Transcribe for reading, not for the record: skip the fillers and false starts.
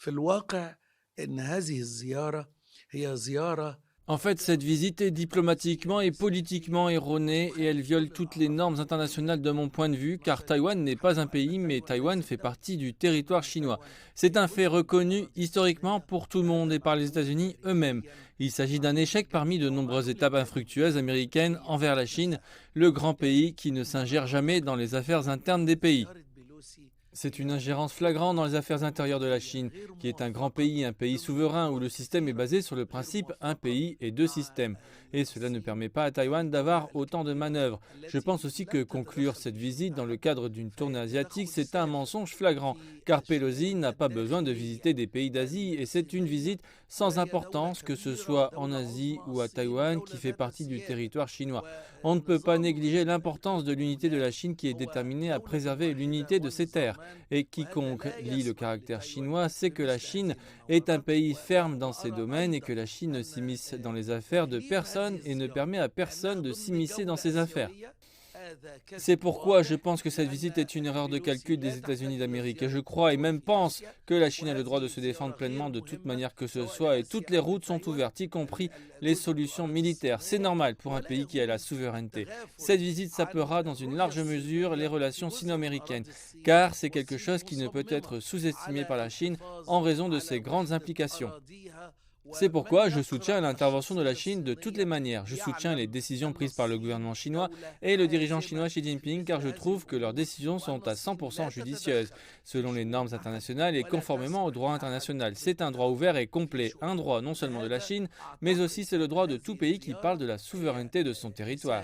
في الواقع إن هذه الزيارة هي زيارة En fait, cette visite est diplomatiquement et politiquement erronée et elle viole toutes les normes internationales de mon point de vue, car Taïwan n'est pas un pays, mais Taïwan fait partie du territoire chinois. C'est un fait reconnu historiquement pour tout le monde et par les États-Unis eux-mêmes. Il s'agit d'un échec parmi de nombreuses étapes infructueuses américaines envers la Chine, le grand pays qui ne s'ingère jamais dans les affaires internes des pays. C'est une ingérence flagrante dans les affaires intérieures de la Chine, qui est un pays souverain où le système est basé sur le principe un pays et deux systèmes. Et cela ne permet pas à Taïwan d'avoir autant de manœuvres. Je pense aussi que conclure cette visite dans le cadre d'une tournée asiatique, c'est un mensonge flagrant, car Pelosi n'a pas besoin de visiter des pays d'Asie et c'est une visite sans importance, que ce soit en Asie ou à Taïwan, qui fait partie du territoire chinois. On ne peut pas négliger l'importance de l'unité de la Chine qui est déterminée à préserver l'unité de ses terres. Et quiconque lit le caractère chinois sait que la Chine est un pays ferme dans ses domaines et que la Chine ne s'immisce dans les affaires de personne et ne permet à personne de s'immiscer dans ses affaires. C'est pourquoi je pense que cette visite est une erreur de calcul des États-Unis d'Amérique. Et je crois et même pense que la Chine a le droit de se défendre pleinement de toute manière que ce soit et toutes les routes sont ouvertes, y compris les solutions militaires. C'est normal pour un pays qui a la souveraineté. Cette visite sapera dans une large mesure les relations sino-américaines, car c'est quelque chose qui ne peut être sous-estimé par la Chine en raison de ses grandes implications. C'est pourquoi je soutiens l'intervention de la Chine de toutes les manières. Je soutiens les décisions prises par le gouvernement chinois et le dirigeant chinois Xi Jinping car je trouve que leurs décisions sont à 100% judicieuses, selon les normes internationales et conformément au droit international. C'est un droit ouvert et complet, un droit non seulement de la Chine, mais aussi c'est le droit de tout pays qui parle de la souveraineté de son territoire.